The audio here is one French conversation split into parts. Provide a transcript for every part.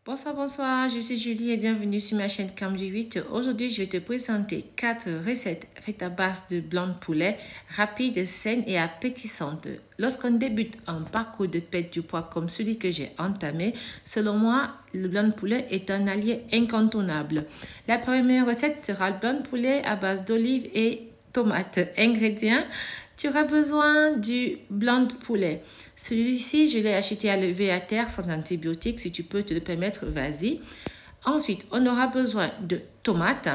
Bonsoir, bonsoir, je suis Julie et bienvenue sur ma chaîne Camji8. Aujourd'hui, je vais te présenter 4 recettes faites à base de blanc de poulet, rapides, saines et appétissantes. Lorsqu'on débute un parcours de perte du poids comme celui que j'ai entamé, selon moi, le blanc de poulet est un allié incontournable. La première recette sera le blanc de poulet à base d'olives et tomates. Ingrédients: tu auras besoin du blanc de poulet. Celui-ci, je l'ai acheté à lever à terre sans antibiotiques. Si tu peux te le permettre, vas-y. Ensuite, on aura besoin de tomates,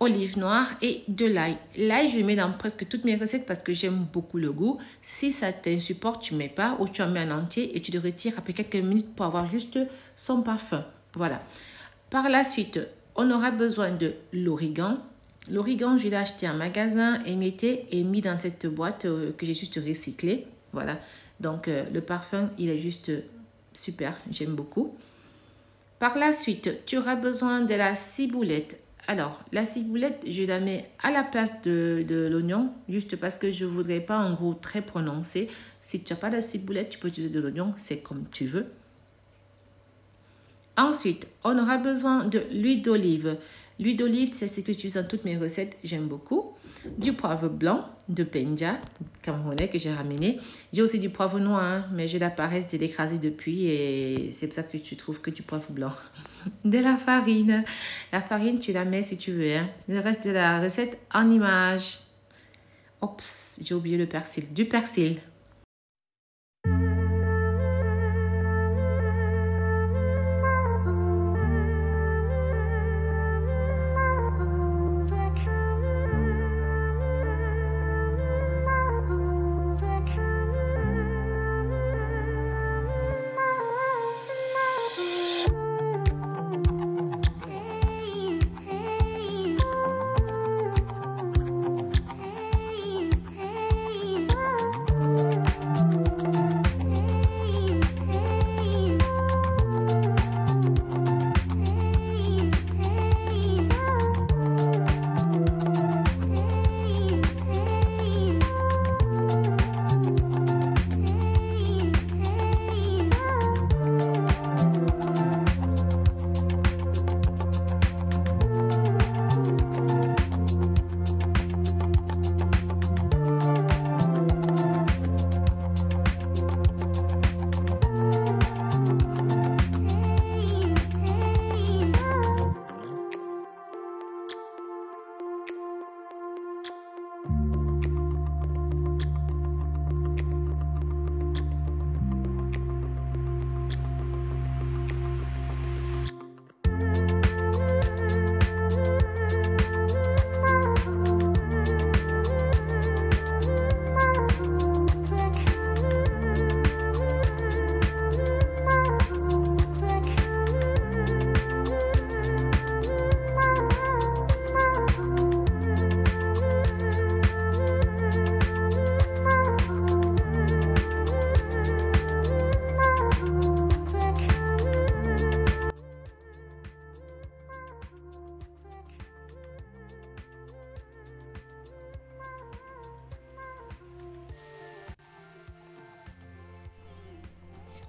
olives noires et de l'ail. L'ail, je le mets dans presque toutes mes recettes parce que j'aime beaucoup le goût. Si ça t'insupporte, tu ne mets pas ou tu en mets en entier et tu le retires après quelques minutes pour avoir juste son parfum. Voilà. Par la suite, on aura besoin de l'origan. L'origan, je l'ai acheté en magasin, émietté et mis dans cette boîte que j'ai juste recyclée. Voilà. Donc, le parfum, il est juste super. J'aime beaucoup. Par la suite, tu auras besoin de la ciboulette. Alors, la ciboulette, je la mets à la place de l'oignon, juste parce que je ne voudrais pas un goût très prononcé. Si tu n'as pas de ciboulette, tu peux utiliser de l'oignon, c'est comme tu veux. Ensuite, on aura besoin de l'huile d'olive. L'huile d'olive, c'est ce que j'utilise dans toutes mes recettes, j'aime beaucoup. Du poivre blanc de Penja, camerounais, que j'ai ramené. J'ai aussi du poivre noir, hein, mais j'ai la paresse de l'écraser depuis et c'est pour ça que tu trouves que du poivre blanc. De la farine. La farine, tu la mets si tu veux. Hein. Le reste de la recette en image. Oups, j'ai oublié le persil. Du persil.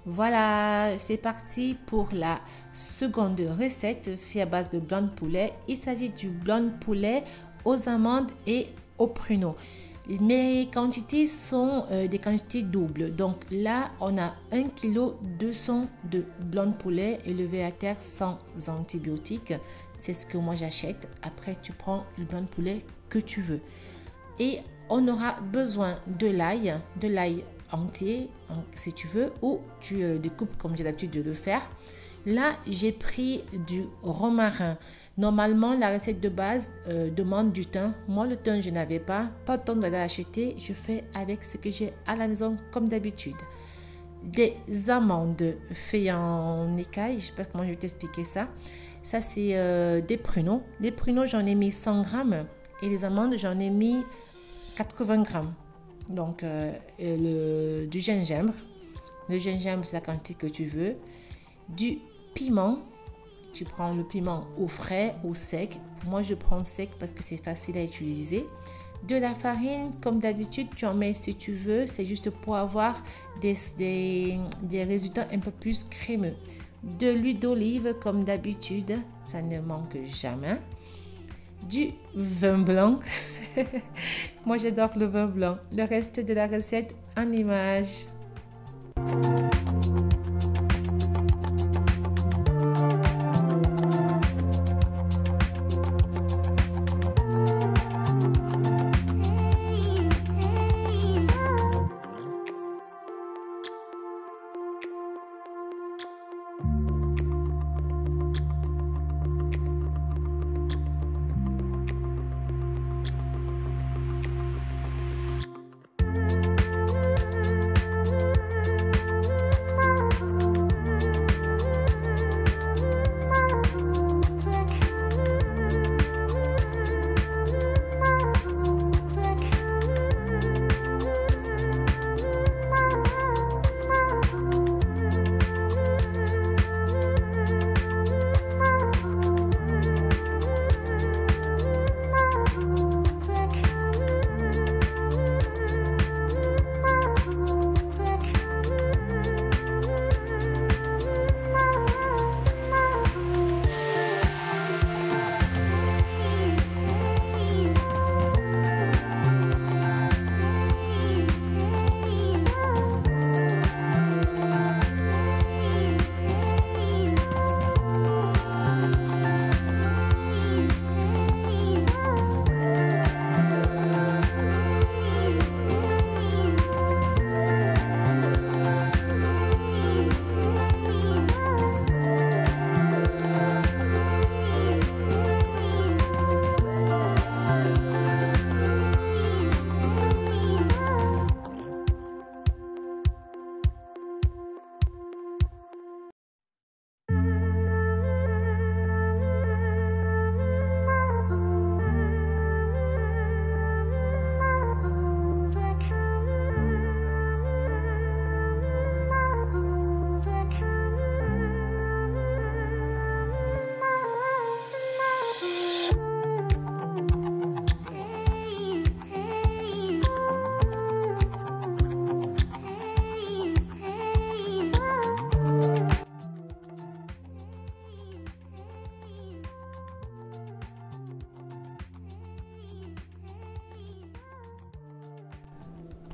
Voilà, c'est parti pour la seconde recette faite à base de blanc de poulet. Il s'agit du blanc de poulet aux amandes et aux pruneaux. Mes quantités sont des quantités doubles. Donc là, on a 1 kg 200 de blanc de poulet élevé à terre sans antibiotiques. C'est ce que moi j'achète. Après, tu prends le blanc de poulet que tu veux. Et on aura besoin de l'ail entier si tu veux, ou tu découpes comme j'ai l'habitude de le faire. Là, j'ai pris du romarin. Normalement, la recette de base demande du thym. Moi, le thym, je n'avais pas. Pas de temps de l'acheter. Je fais avec ce que j'ai à la maison comme d'habitude. Des amandes faites en écaille. Je ne sais pas comment je vais t'expliquer ça. Ça, c'est des pruneaux. Des pruneaux, j'en ai mis 100 grammes. Et les amandes, j'en ai mis 80 grammes. Donc, du gingembre. Le gingembre, c'est la quantité que tu veux. Du piment. Tu prends le piment au frais, au sec. Moi, je prends sec parce que c'est facile à utiliser. De la farine, comme d'habitude, tu en mets si tu veux. C'est juste pour avoir des résultats un peu plus crémeux. de l'huile d'olive comme d'habitude, ça ne manque jamais, du vin blanc, moi j'adore le vin blanc, le reste de la recette en images.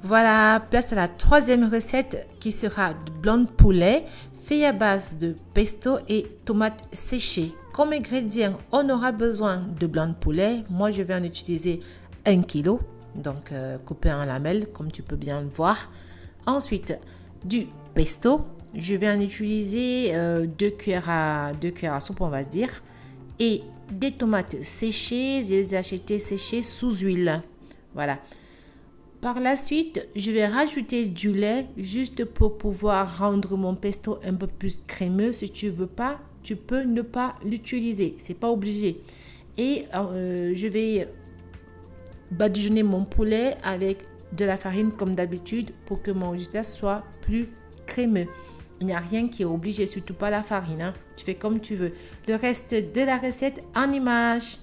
Voilà, place à la troisième recette qui sera du blanc de poulet fait à base de pesto et tomates séchées. Comme ingrédient, on aura besoin de blanc de poulet. Moi, je vais en utiliser 1 kg, donc coupé en lamelles, comme tu peux bien le voir. Ensuite, du pesto. Je vais en utiliser 2 cuillères à soupe, on va dire. Et des tomates séchées, je les ai achetées séchées sous huile. Voilà. Par la suite, je vais rajouter du lait juste pour pouvoir rendre mon pesto un peu plus crémeux. Si tu veux pas, tu peux ne pas l'utiliser. C'est pas obligé. Et je vais badigeonner mon poulet avec de la farine comme d'habitude pour que mon résultat soit plus crémeux. Il n'y a rien qui est obligé, surtout pas la farine, hein. Tu fais comme tu veux. Le reste de la recette en images.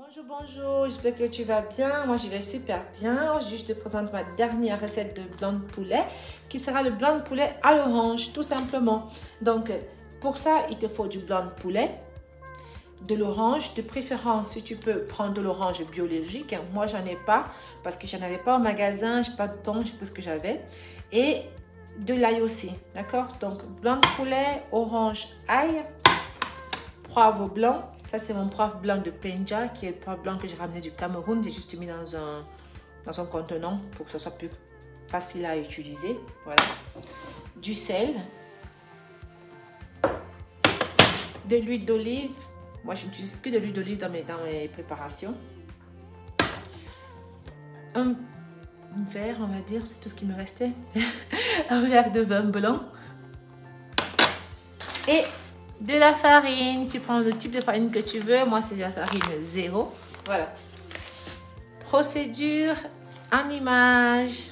Bonjour, bonjour, j'espère que tu vas bien. Moi, je vais super bien. Aujourd'hui, je te présente ma dernière recette de blanc de poulet qui sera le blanc de poulet à l'orange, tout simplement. Donc, pour ça, il te faut du blanc de poulet, de l'orange, de préférence, si tu peux prendre de l'orange biologique. Moi, j'en ai pas parce que j'en avais pas au magasin, je n'ai pas de temps, je sais pas ce que j'avais. Et de l'ail aussi, d'accord? Donc, blanc de poulet, orange, ail, poivre blanc. Ça, c'est mon poivre blanc de Penja, qui est le poivre blanc que j'ai ramené du Cameroun. J'ai juste mis dans un contenant pour que ça soit plus facile à utiliser. Voilà. Du sel. De l'huile d'olive. Moi, je n'utilise que de l'huile d'olive dans mes préparations. Un verre, on va dire, c'est tout ce qui me restait. Un verre de vin blanc. Et de la farine, tu prends le type de farine que tu veux. Moi, c'est la farine 0. Voilà. Procédure en image.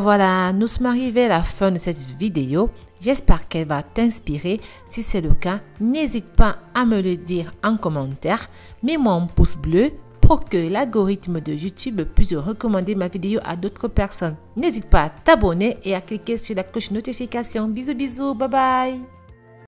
Voilà, nous sommes arrivés à la fin de cette vidéo. J'espère qu'elle va t'inspirer. Si c'est le cas, n'hésite pas à me le dire en commentaire. Mets-moi un pouce bleu pour que l'algorithme de YouTube puisse recommander ma vidéo à d'autres personnes. N'hésite pas à t'abonner et à cliquer sur la cloche de notification. Bisous, bisous, bye bye.